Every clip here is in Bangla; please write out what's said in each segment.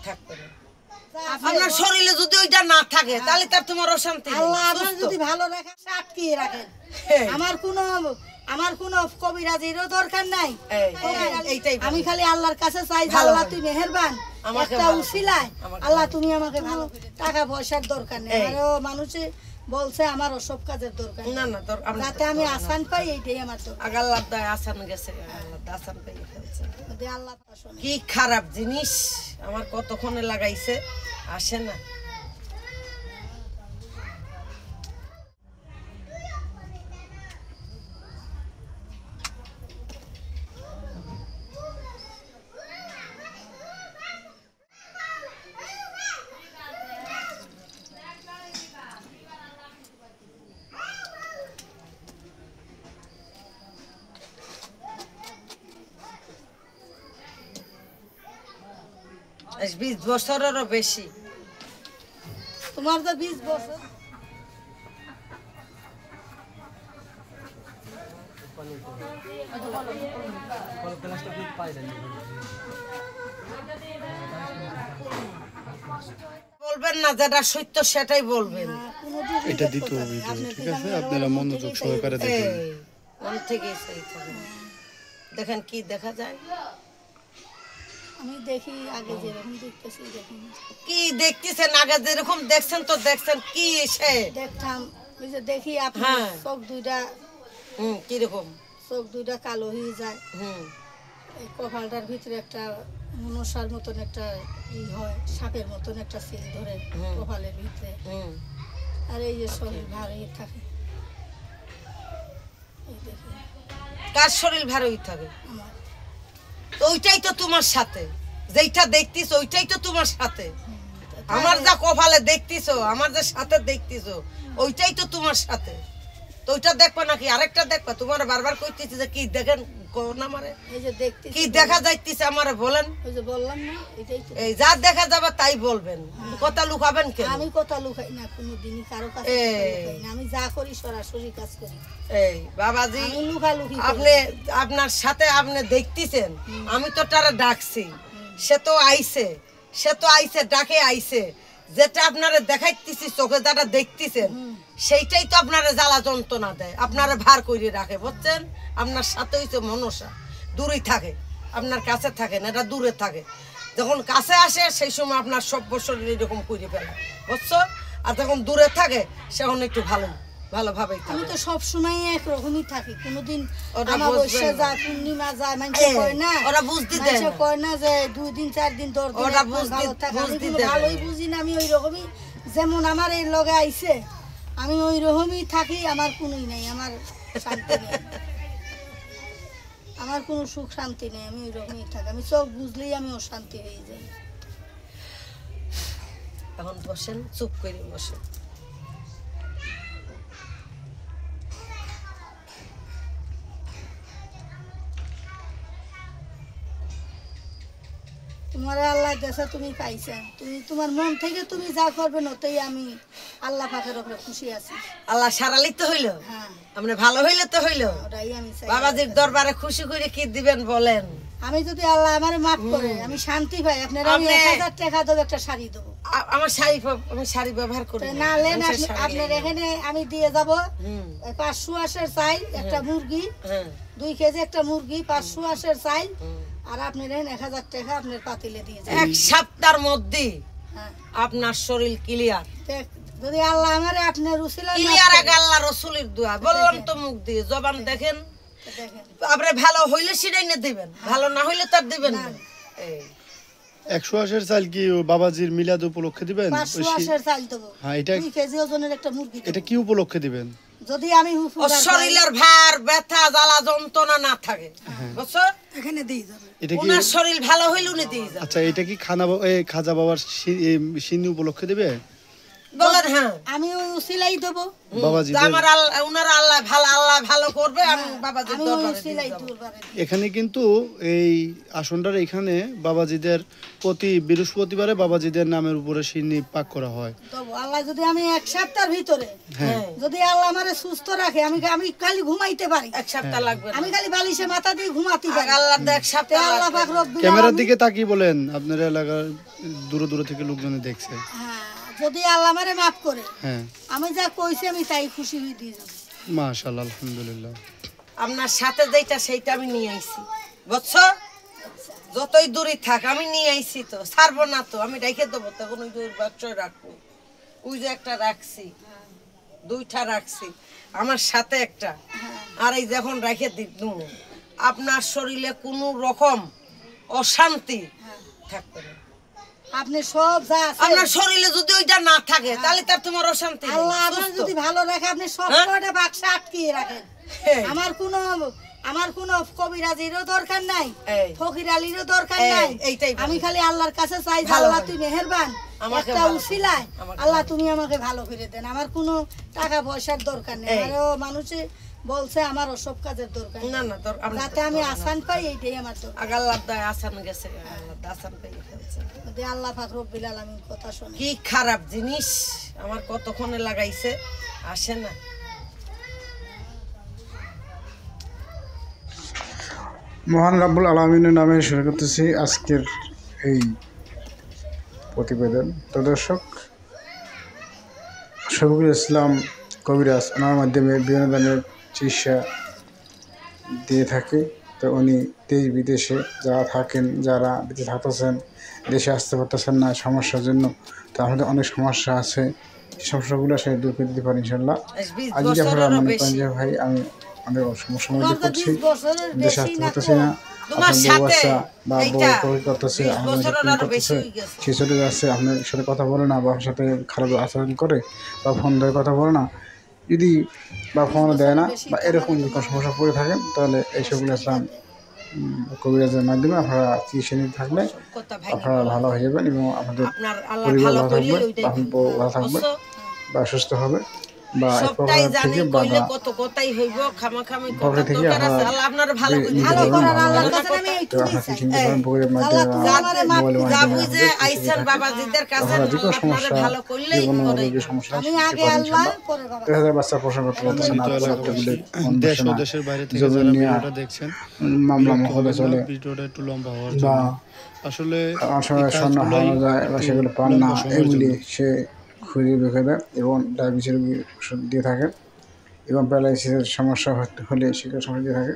থাকবে না। আপনার শরীরে যদি ওইটা না থাকে তাহলে তার তোমার অশান্তি নেই। আল্লাহ আপনার যদি ভালো রাখে আটকিয়ে রাখেন। আমার কোনো কবিরাজিরও দরকার নাই। আমি খালি আল্লাহর কাছে চাই, আল্লাহ তুই মেহেরবান, একটা উসিলায় আল্লাহ তুমি আমাকে ভালো। টাকা পয়সার দরকার নেই, আরো মানুষে বলছে আমার ওসব কাজের দরকার না না, যাতে আমি আসান পাই, এইটাই আমার দরকার। আল্লাহ দায় আসান গেছে, আল্লাহ আসান পেয়ে ফেলছে। আল্লাহ কি খারাপ জিনিস আমার কতক্ষণে লাগাইছে, আসে না। আজ 20 বছরেরও বেশি। তোমার তো 20 বছর। বলবেন না যেটা সত্য সেটাই বলবেন। এটা দিতে হবে, ঠিক আছে? আপনারা মনোযোগ সহকারে দেখেন। মন থেকে দেখেন কি দেখা যায়। আমি দেখি আগে যেরকম দেখতেছি দেখুন কি দেখতেছেন, আগে যেরকম দেখছেন তো দেখছেন কি সে দেখতাম। ওই যে দেখি আপনার চোখ দুইটা কিরকম, চোখ দুইটা কালো হয়ে যায়। এই কপালটার ভিতরে একটা মনসার মতন একটা ই হয়, সাপের মতন একটা সিল ধরে কপালের ভিতরে। আর এই যে শরীর ভারী থাকে, এই দেখি। কার শরীর ভারী থাকে? আমার। ওইটাই তো তোমার সাথে, যেইটা দেখতিস ওইটাই তো তোমার সাথে। আমার যা কপালে দেখতিস, আমার যে সাথে দেখতিস, ওইটাই তো তোমার সাথে। তো ওইটা দেখবা নাকি আরেকটা দেখবা? তোমার বারবার কইতেছি যে কি দেখেন না, মারে এই যে দেখতেছি কি দেখা যাইতেছে আমারে বলেন। ওই যে বললাম না, এটাই তো। এই যা দেখা যাবে তাই বলবেন, কথা লুকাবেন কেন? আমি কথা লুকাই না কোনোদিনই কারো কাছে, লুকাই না। আমি যা করি সরাসরি কাজ করি। এই বাবাজি, আমি লুকালুকি আপনি আপনার সাথে আপনি দেখতেছেন, আমি তো তারা ডাকছি, সে তো আইছে ডাকে আইছে। যেটা আপনারা দেখাইতেছি চোখে যেটা দেখতেছেন সেইটাই তো আপনারা জ্বালা যন্ত্রণা দেয়, আপনারা ভার করে রাখে, বুঝছেন? আপনার সাথে হইছে মনসা, দূরেই থাকে, আপনার কাছে থাকে না, এটা দূরে থাকে। যখন কাছে আসে সেই সময় আপনার সব বছর এরকম করে ফেলে, বুঝছো? আর যখন দূরে থাকে সেখন একটু ভালোভাবেই থাকে। আমি তো সব সময় একরকমই থাকি, কোনোদিন অমাবস্যা যায়, পূর্ণিমা যায়, মানুষে কয় না, ওরা বুঝতে দেয় না, কয় না যে 2 দিন 4 দিন 10 দিন ওরা ভালো থাকে। আমি কিন্তু ভালোই বুঝি না, আমি ওই রকমই, যেমন আমার এই লগে আইছে আমি ওই রকমই থাকি। আমার কোনোই নাই, আমার শান্তি নেই, আমার কোনো সুখ শান্তি নেই, আমি ওই রকমই থাকি। আমি চোখ বুঝলেই আমি অশান্তি হয়ে যাই। এখন বসেন, চুপ করে বসেন। তোমার আল্লাহ দেশে তুমি পাইছেন, তুমি তোমার মন থেকে তুমি যা করবে নতেই আমি আল্লাহ পাকের উপরে খুশি আছি। আল্লাহ সারালি তো হইলো, হ্যাঁ আপনি ভালো হইলে তো হইলো। ওটাই আমি চাই। বাবাজির দরবারে খুশি করে কি দিবেন বলেন? আমি যদি আল্লাহ আমারে মাফ করে আমি শান্তি পাই, আপনারা আমি 1000 টাকা দেব, একটা শাড়ি দেব। আমার আমি শাড়ি ব্যবহার করি না লেন, আপনার এখানে আমি দিয়ে যাব 500 আশের চাই, একটা মুরগি 2 কেজি, একটা মুরগি 500 আশের চাই। আর আপনার এখানে 1000 টাকা আপনার পাতিলে দিয়ে যাবেন। 1 সপ্তাহের মধ্যে আপনার শরীর ক্লিয়ার। যদি আল্লাহ আমারে আপনার উসিলা ক্লিয়ার, আগে আল্লাহ রাসূলের দোয়া বললাম তো, মুখ দিয়ে জবান দেখেন। আপনি ভালো হইলে সেটাই না দিবেন, ভালো না হইলে তার দিবেন না। এই 180 চাল কি বাবাজির মিলাদ উপলক্ষে দিবেন? 580 চাল দেব। হ্যাঁ, এটা 2 কেজি ওজনের একটা মুরগি দেব। এটা কি উপলক্ষে দিবেন? যদি আমি শরীরের ভার ব্যথা জ্বালা যন্ত্রণা না থাকে, বুঝছো? এখানে দিয়ে যাবে। এটা কি ওনার শরীর ভালো হইলে উনি দিয়ে যাবে। আচ্ছা, এটা কি খাজা বাবার সিনি উপলক্ষে দিবে? বলেন হ্যাঁ আমি উসিলাই দেবো, বাবাজিদের আমার আল্লাহ ওনার আল্লাহ ভালো করবে আমি বাবাজির আমি দরবারে উসিলাই দিয়ে যাবো। দরবারে দিই। এখানে কিন্তু এই আসনটার এখানে বাবাজিদের প্রতি বৃহস্পতিবারে বাবাজিদের নামের উপরে সিন্নি পাক করা হয়। তো আল্লাহ যদি আমি এক সপ্তাহের ভিতরে হ্যাঁ যদি আল্লাহ আমারে সুস্থ রাখে, আমি খালি ঘুমাইতে পারি, এক সপ্তাহ লাগবে না। আমি খালি বালিশে মাথা দিয়ে ঘুমাতে পারি, আল্লাহ এক তে সপ্তাহ আল্লাহ লাগবে পাক না। রব্বুল ক্যামেরার আলামিন, দিকে তাকিয়ে বলেন, আপনার এলাকার দূরে দূরে থেকে লোকজনে দেখছে। হ্যাঁ, যদি আল্লাহ আমারে মাফ করে, হ্যাঁ আমি যা কইছি আমি তাই খুশি হয়ে দিয়ে যাবো। মাশাআল্লাহ, আলহামদুলিল্লাহ। আপনার সাথে যেটা সেইটা আমি নিয়ে আইছি, বুঝছো? যতই দূরে থাক আমি নিয়ে আইছি, তো ছাড়বো না, তো আমি রেখে দেবো, তখন ওই যে ওর বাচ্চায় রাখবো। ওই যে একটা রাখছি, দুইটা রাখছি, আমার সাথে একটা, আর এই যখন রেখে দিই, আপনার শরীরে কোনো রকম অশান্তি থাকবে না। আপনি সব যা আছে, আপনার শরীরে যদি ওইটা না থাকে তাহলে তার তোমার অশান্তি নেই, আল্লাহ আপনার সুস্থ। যদি ভালো রাখে, আপনি সব হ্যাঁ? কয়টা বাক্সে আটকিয়ে রাখেন। হ্যাঁ। আমার কোনো কবিরাজিরও দরকার নাই, এই। ফকির আলীরও দরকার এই, নাই। এইটাই ভালো। আমি খালি আল্লাহর কাছে চাই যে ভালো আল্লাহ হবে। তুই মেহেরবান, আমাকে একটা ভালো উসিলায় করে, আমাকে আল্লাহ তুমি আমাকে ভালো করে দেন। আমার কোনো টাকা পয়সার দরকার নেই, এই। আরো মানুষে বলছে আমার ওসব কাজের দরকার নেই। না না আপনার যাতে আমি আসান পাই, এইটাই আমার দরকার। আগাল্লাহ দায় আসান গেছে, আল্লাহ আসান পেয়ে ফেলছে। যদি আল্লাহ পাক রব্বুল আলামিন কথা শুনে। কি খারাপ জিনিস আমার কতক্ষণে লাগাইছে, আসে না। মহান রাব্বুল আলামিনের নামে শুরু করতেছি আজকের এই প্রতিবেদন। তো দর্শক, শফিকুল ইসলাম কবিরাজ ওনার মাধ্যমে বিভিন্ন ধরনের চিকিৎসা দিয়ে থাকে। তো উনি দেশ বিদেশে যারা থাকেন, যারা বিদেশে থাকতেছেন, দেশে আসতে পারতেছেন না সমস্যার জন্য, তো আমাদের অনেক সমস্যা আছে, সেই সমস্যাগুলো সে দূর করে দিতে পারে ইনশাল্লাহ। 20 আজকে আপনারা বছরেরও মনে বেশি। করেন যে ভাই আমি আমাদের সমস্যার মধ্যে তোমার তো পড়ছি, 20 বছরের দেশে বেশি আসতে না পারতেছি না, তোমার আপনার বউ সাথে বাচ্চা বা বউ এইটা কবি করতেছে, 20 আমাদের বছরের সাথে আরো বেশি করতেছে, হয়ে গেছে। সে চলে যাচ্ছে, আপনার সাথে কথা বলে না, বা আপনার সাথে খারাপ আচরণ করে, বা ফোন ধরে কথা বলে না, যদি বা ফোন দেয় না, বা এরকম যদি কোনো সমস্যা পড়ে থাকেন, তাহলে এই শফিকুল ইসলাম কবিরাজের মাধ্যমে আপনারা চিকিৎসা নিতে থাকলে কথা ভাই আপনারা ভালো হয়ে যাবেন এবং আপনাদের আপনার আল্লাহ পরিবার ভালো ভালো করলে থাকবে, ওইটাই বা আপনার বউ ভালো থাকবে, অবশ্য বা সুস্থ হবে, বা এক সবটাই প্রকার জানি, থেকে কইলে বাধা কত কথাই হইব, খামাখামি পকেট কথা থেকে দরকার আছে। আপনারা আল্লাহ আপনার ভালো করে নিতে ভালো দিবে। পারবেন, করার ভালো আল্লাহর হবে। কাছে আমি তো এইটুকুই আপনারা চাই। চিন্তা করেন পুকুরের আল্লাহ মাধ্যমে তুমি আমারে মাফ মোবাইলের করে যা মাধ্যমে বুঝে আমাদের আইছেন বাবাজিদের কাছে, আপনারা যে কোনো আল্লাহ আপনারে সমস্যা, ভালো করলেই যে কোনো করে। যে সমস্যা আমি সেটা আগে পাবেন আল্লাহ ইনশাআল্লাহ। পরে বাবা। 3000 বাচ্চা পোষণ করতে পারতেছে না, তো আপনারা এলাকাবাসী, বলে দেশ ও দেশের বাইরে থেকে জমি যারা নিয়ে ভিডিওটা দেখছেন, মামলা বিরক্ত মহলে হবেন চলে, না, ভিডিওটা একটু লম্বা হওয়ার বা জন্য। আসলে আসলে এই স্বর্ণ কাজগুলোই হারানো যায় বা একটু সেগুলো পান না, লম্বা সময়ের এগুলি জন্য। সে খুঁজে বেঁকে দেয় এবং ডায়াবেটিস রোগী ওষুধ দিয়ে থাকে এবং প্যারালাইসিসের সমস্যা হলে সেগুলো সমস্যা দিয়ে থাকে।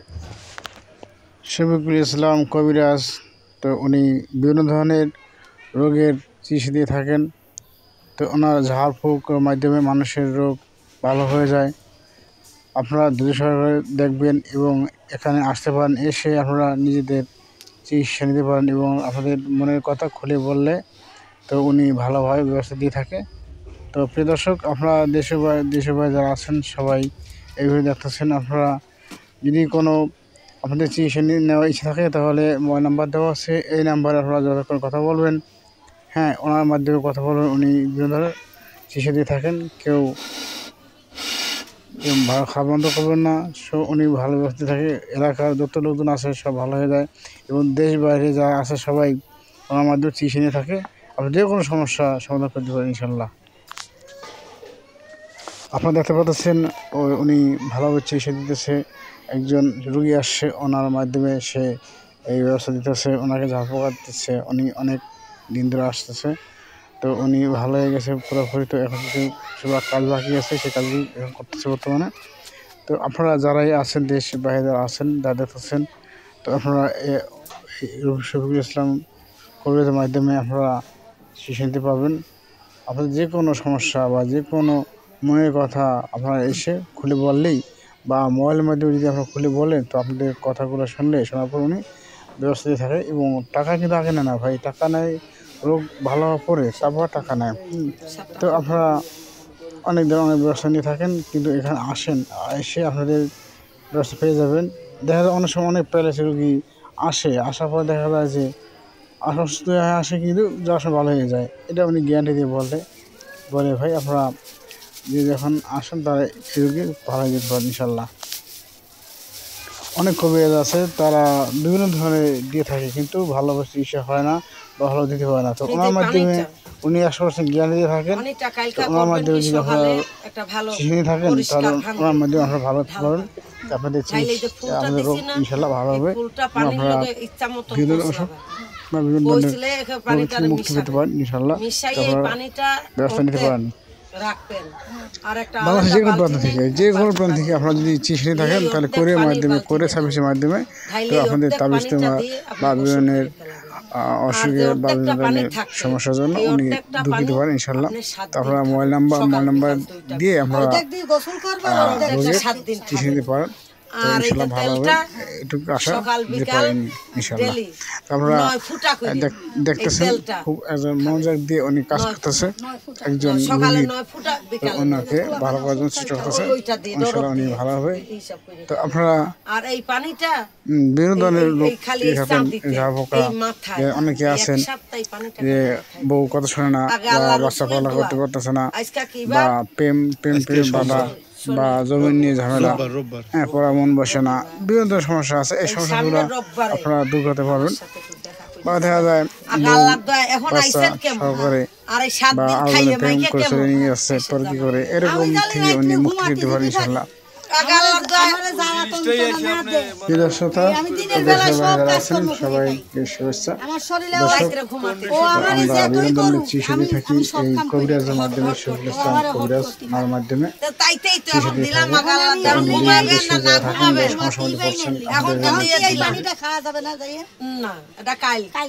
শফিকুল ইসলাম কবিরাজ, তো উনি বিভিন্ন ধরনের রোগের চিকিৎসা দিয়ে থাকেন। তো ওনার ঝাড়ফুঁকের মাধ্যমে মানুষের রোগ ভালো হয়ে যায়। আপনারা ধৈর্য সহকারে দেখবেন এবং এখানে আসতে পারেন, এসে আপনারা নিজেদের চিকিৎসা নিতে পারেন এবং আপনাদের মনের কথা খুলে বললে তো উনি ভালোভাবে ব্যবস্থা দিয়ে থাকে। তো প্রিয় দর্শক, আপনারা দেশে বাইরে যারা আছেন সবাই এইভাবে দেখতেছেন, আপনারা যদি কোনো আপনাদের চিকিৎসা নেওয়ার ইচ্ছা থাকে তাহলে মোবাইল নাম্বার দেওয়া আছে, এই নাম্বারে আপনারা যোগাযোগ করে কথা বলবেন। হ্যাঁ, ওনার মাধ্যমে কথা বলবেন, উনি বিভিন্ন ধরনের চিকিৎসা দিয়ে থাকেন। কেউ ভালো খাবার বন্ধ করবেন না, উনি ভালো ব্যবস্থা থাকে। এলাকার যত লোকজন আছে সব ভালো হয়ে যায় এবং দেশ বাইরে যারা আছে সবাই ওনার মাধ্যমে চিকিৎসা নিয়ে থাকে। আপনি যে কোনো সমস্যা সমাধান করতে পারেন ইনশাল্লাহ। আপনারা দেখতে পাচ্ছেন উনি ভালোভাবে চিকিৎসা দিতেছে। একজন রুগী আসছে, ওনার মাধ্যমে সে এই ব্যবস্থা দিতেছে, ওনাকে ঝাড়ফুঁকা দিচ্ছে। উনি অনেক দিন ধরে আসতেছে, তো উনি ভালো হয়ে গেছে পুরোপুরি। তো এখন কিছু কাজ বাকি আছে, সেই কাজগুলি এখন করতেছে বর্তমানে। তো আপনারা যারাই আছেন দেশ বাইরে যারা আছেন, যারা দেখতেছেন, তো আপনারা শফিকুল ইসলাম কবিরাজের মাধ্যমে আপনারা চিকিৎসা নিতে পারবেন। আপনাদের যে কোনো সমস্যা বা যে কোনো মনের কথা আপনারা এসে খুলে বললেই, বা মোবাইলের মাধ্যমে যদি আপনারা খুলে বলেন, তো আপনাদের কথাগুলো শোনার পর উনি ব্যবস্থা দিয়ে থাকে। এবং টাকা কিন্তু আগে নেয় না ভাই, টাকা নেয় রোগ ভালো হওয়ার পরে, তারপর টাকা নেয়। তো আপনারা অনেক ধরনের ব্যবস্থা নিয়ে থাকেন, কিন্তু এখানে আসেন, এসে আপনাদের ব্যবস্থা পেয়ে যাবেন। দেখা যায় অনেক সময় অনেক প্যারালাইসিস রোগী আসার পর দেখা যায় যে অসুস্থ হয়ে আসে, কিন্তু যাওয়ার সময় ভালো হয়ে যায়, এটা উনি গ্যারান্টি দিয়ে বলে। বলে ভাই আপনারা যে যখন আসেন তারা এই রোগী ভালো যেতে পারেন ইনশাল্লাহ। অনেক কবিরাজ আছে তারা বিভিন্ন ধরনের দিয়ে থাকে কিন্তু ভালো চিকিৎসা হয় না বা ভালো দিতে পারে না। তো ওনার মাধ্যমে উনি 100% জ্ঞান দিয়ে থাকেন। ওনার মাধ্যমে যদি আপনারা শিখে থাকেন তাহলে ওনার মাধ্যমে আপনারা ভালো হতে পারেন। আপনাদের আমাদের রোগ ইনশাল্লাহ ভালো হবে। আপনারা বিভিন্ন ওষুধ বা বিভিন্ন ধরনের মুক্তি পেতে পারেন ইনশাল্লাহ। ব্যবস্থা নিতে পারেন। বাংলাদেশের যে কোনো প্রান্ত থেকে আপনারা যদি চিকিৎসা থাকেন তাহলে কোরিয়ার মাধ্যমে কোরিয়ার সার্ভিসের মাধ্যমে তো আপনাদের তাবিজ বা বিভিন্ন অসুখে বা বিভিন্ন ধরনের সমস্যার জন্য উনি ঢুকে দিতে পারেন ইনশাল্লাহ। তো আপনারা মোবাইল নাম্বার দিয়ে আপনারা চিকিৎসা নিতে পারেন। তো ইনশাল্লাহ ভালো হবে, এটুকু আশা দিতে পারেন ইনশাল্লাহ। আপনারা দেখতেছেন খুব একজন মনোযোগ দিয়ে উনি কাজ করতেছে, একজন ওনাকে ভালো করার জন্য চেষ্টা করতেছে। ইনশাল্লাহ উনি ভালো হবে। তো আপনারা বিভিন্ন ধরনের লোক ঝাড় পোকা অনেকে আছেন যে বউ কথা শোনে না বা বাচ্চা পালা করতে পারতেছে না বা প্রেম বাধা বা জমি নিয়ে ঝামেলা, হ্যাঁ পড়া মন বসে না, বিভিন্ন ধরনের সমস্যা আছে। এই সমস্যাগুলো আপনারা দূর করতে পারবেন। বা দেখা যায় বাচ্চা সহকারে বা আলাদা প্রেম করে চলে নিয়ে যাচ্ছে পর কি করে, এরকম থেকে উনি মুক্তি দিতে পারেন ইনশাল্লাহ। সবাইকে শুভেচ্ছা। আমরা বিভিন্ন ধরনের চিকিৎসা দিয়ে থাকি এই কবিরাজের মাধ্যমে, শফিকুল ইসলাম কবিরাজ ওনার মাধ্যমে চিকিৎসা দিয়ে থাকি।